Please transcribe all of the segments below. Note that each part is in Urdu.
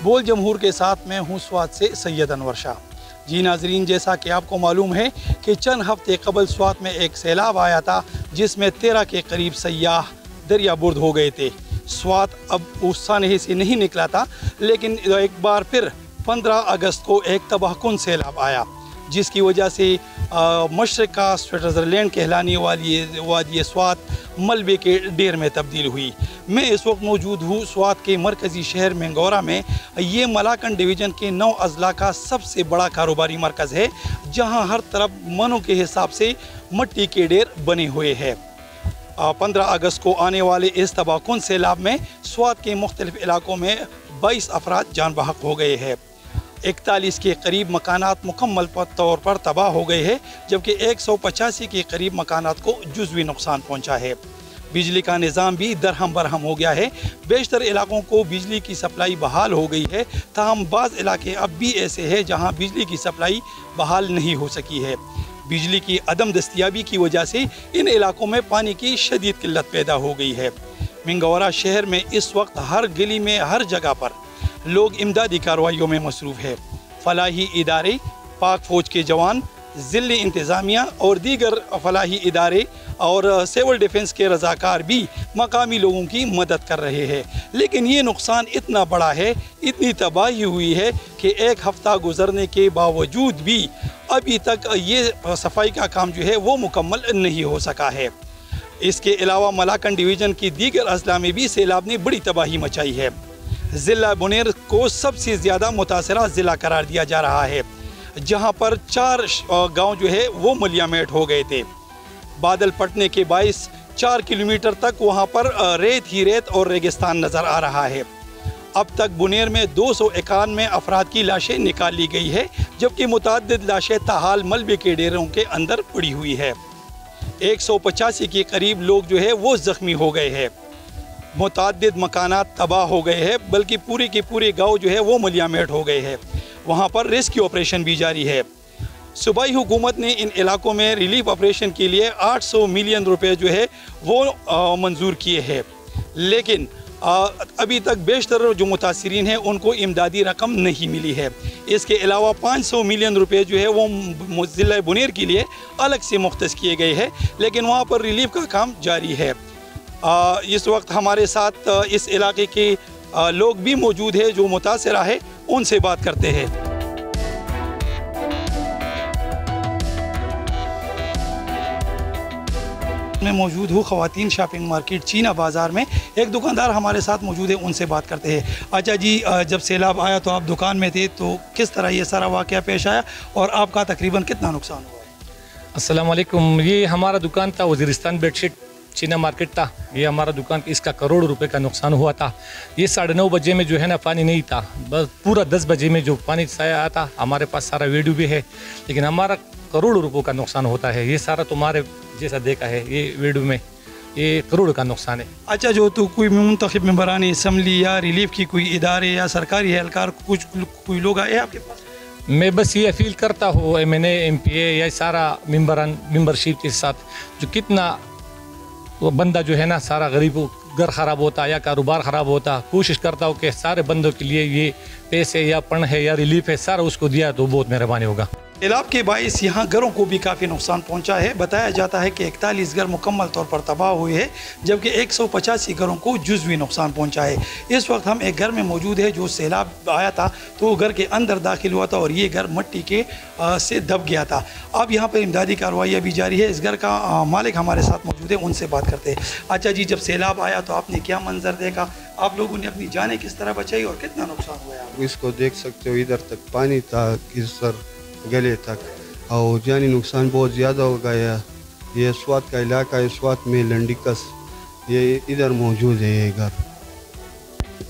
بول جمہور کے ساتھ میں ہوں سوات سے سید انور شاہ۔ جی ناظرین، جیسا کہ آپ کو معلوم ہے کہ چند ہفتے قبل سوات میں ایک سیلاب آیا تھا جس میں 13 کے قریب سیاح دریا برد ہو گئے تھے۔ سوات اب اس سانحے سے نہیں نکلا تھا، لیکن ایک بار پھر 15 اگست کو ایک تباہ کن سیلاب آیا، جس کی وجہ سے مشرق کا سوئٹزرلینڈ کہلانے والی وادی سوات ملبے کے ڈیر میں تبدیل ہوئی۔ میں اس وقت موجود ہوں سوات کے مرکزی شہر مینگورہ میں۔ یہ ملاکن ڈویژن کے 9 اضلاع کا سب سے بڑا کاروباری مرکز ہے، جہاں ہر طرف منوں کے حساب سے مٹی کے ڈیر بنے ہوئے ہیں۔ 15 اگست کو آنے والے اس تباہ کن سیلاب میں سوات کے مختلف علاقوں میں 22 افراد جان بحق ہو گئے ہیں۔ 41 کے قریب مکانات مکمل طور پر تباہ ہو گئے ہیں، جبکہ 185 کے قریب مکانات کو جزوی نقصان پہنچا ہے۔ بجلی کا نظام بھی درہم برہم ہو گیا ہے۔ بیشتر علاقوں کو بجلی کی سپلائی بحال ہو گئی ہے، تاہم بعض علاقے اب بھی ایسے ہیں جہاں بجلی کی سپلائی بحال نہیں ہو سکی ہے۔ بجلی کی عدم دستیابی کی وجہ سے ان علاقوں میں پانی کی شدید قلت پیدا ہو گئی ہے۔ مینگورہ شہر میں اس وقت ہر گلی میں ہر جگہ پر لوگ امدادی کارروائیوں میں مصروف ہے۔ فلاحی ادارے، پاک فوج کے جوان، ضلعی انتظامیہ اور دیگر فلاحی ادارے اور سیول ڈیفنس کے رضاکار بھی مقامی لوگوں کی مدد کر رہے ہیں، لیکن یہ نقصان اتنا بڑا ہے، اتنی تباہی ہوئی ہے کہ ایک ہفتہ گزرنے کے باوجود بھی ابھی تک یہ صفائی کا کام جو ہے وہ مکمل نہیں ہو سکا ہے۔ اس کے علاوہ ملاکن ڈویژن کی دیگر اضلاع میں بھی سیلاب نے بڑی تباہی مچائی ہے۔ ضلع بنیر کو سب سے زیادہ متاثرہ ضلع قرار دیا جا رہا ہے، جہاں پر 4 گاؤں جو ہے وہ ملیامیٹ ہو گئے تھے۔ بادل پھٹنے کے باعث 4 کلومیٹر تک وہاں پر ریت ہی ریت اور ریگستان نظر آ رہا ہے۔ اب تک بنیر میں 291 افراد کی لاشیں نکال لی گئی ہے، جبکہ متعدد لاشیں تاحال ملبے کے ڈیروں کے اندر پڑی ہوئی ہے۔ 185 کے قریب لوگ جو ہے وہ زخمی ہو گئے ہیں۔ متعدد مکانات تباہ ہو گئے ہیں، بلکہ پورے کے پورے گاؤں جو ہے وہ ملیامیٹ ہو گئے ہیں۔ وہاں پر ریسکیو آپریشن بھی جاری ہے۔ صوبائی حکومت نے ان علاقوں میں ریلیف آپریشن کے لیے 800 ملین روپے جو ہے وہ منظور کیے ہیں، لیکن ابھی تک بیشتر جو متاثرین ہیں ان کو امدادی رقم نہیں ملی ہے۔ اس کے علاوہ 500 ملین روپے جو ہے وہ ضلع بنیر کے لیے الگ سے مختص کیے گئے ہیں، لیکن وہاں پر ریلیف کا کام جاری ہے۔ اس وقت ہمارے ساتھ اس علاقے کے لوگ بھی موجود ہیں جو متاثرہ ہے، ان سے بات کرتے ہیں۔ میں موجود ہوں خواتین شاپنگ مارکیٹ چینا بازار میں۔ ایک دکاندار ہمارے ساتھ موجود ہے، ان سے بات کرتے ہیں۔ اچھا جی، جب سیلاب آیا تو آپ دکان میں تھے، تو کس طرح یہ سارا واقعہ پیش آیا اور آپ کا تقریباً کتنا نقصان ہوا؟ السلام علیکم۔ یہ ہمارا دکان تھا وزیرستان بیڈ شیٹ چینا مارکیٹ تھا۔ یہ ہمارا دکان اس کا کروڑ روپے کا نقصان ہوا تھا۔ یہ 9:30 بجے میں جو ہے نا پانی نہیں تھا، بس پورا 10 بجے میں جو پانی آیا تھا۔ ہمارے پاس سارا ویڈیو بھی ہے، لیکن ہمارا کروڑ روپے کا نقصان ہوتا ہے۔ یہ سارا تمہارے جیسا دیکھا ہے یہ ویڈیو میں، یہ کروڑ کا نقصان ہے۔ اچھا، جو تو کوئی منتخب ممبران اسمبلی یا ریلیف کی کوئی ادارے یا سرکاری اہلکار کوئی لوگ آئے آپ کے پاس؟ میں بس یہ اپیل کرتا ہوں MNA MP یا سارا ممبرشپ کے ساتھ، جو کتنا وہ بندہ جو ہے نا سارا غریب گھر خراب ہوتا یا کاروبار خراب ہوتا، کوشش کرتا ہوں کہ سارے بندوں کے لیے یہ پیسے یا پن ہے یا ریلیف ہے سارا اس کو دیا تو بہت مہربانی ہوگا۔ سیلاب کے باعث یہاں گھروں کو بھی کافی نقصان پہنچا ہے۔ بتایا جاتا ہے کہ 41 گھر مکمل طور پر تباہ ہوئے ہیں، جبکہ 185 گھروں کو جزوی نقصان پہنچا ہے۔ اس وقت ہم ایک گھر میں موجود ہے جو سیلاب آیا تھا تو وہ گھر کے اندر داخل ہوا تھا اور یہ گھر مٹی کے سے دب گیا تھا۔ اب یہاں پر امدادی کارروائیاں بھی جاری ہے۔ اس گھر کا مالک ہمارے ساتھ موجود ہے، ان سے بات کرتے ہیں۔ اچھا جی، جب سیلاب آیا تو آپ نے کیا منظر دیکھا؟ آپ لوگوں نے اپنی جانیں کس طرح بچائی اور کتنا نقصان ہوا ہے؟ اس کو دیکھ سکتے ہو، ادھر تک پانی تھا، سر گلے تک، اور جانی نقصان بہت زیادہ ہو گیا۔ یہ سوات کا علاقہ ہے، سوات میں لنڈیکس، یہ ادھر موجود ہے یہ گھر۔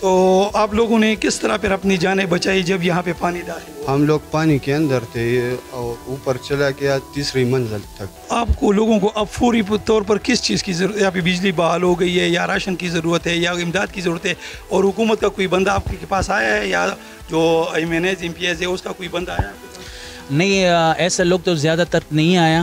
تو آپ لوگوں نے کس طرح پھر اپنی جانیں بچائی جب یہاں پہ پانی داخل ہوا؟ ہم لوگ پانی کے اندر تھے اور اوپر چلا گیا 3ری منزل تک۔ آپ کو لوگوں کو اب فوری طور پر کس چیز کی ضرورت ہے؟ یہاں پہ بجلی بحال ہو گئی ہے یا راشن کی ضرورت ہے یا امداد کی ضرورت ہے؟ اور حکومت کا کوئی بندہ آپ کے پاس آیا ہے یا جو MNAs MPs ہے اس کا کوئی بندہ آیا ہے؟ نہیں، ایسا لوگ تو زیادہ تر نہیں آیا،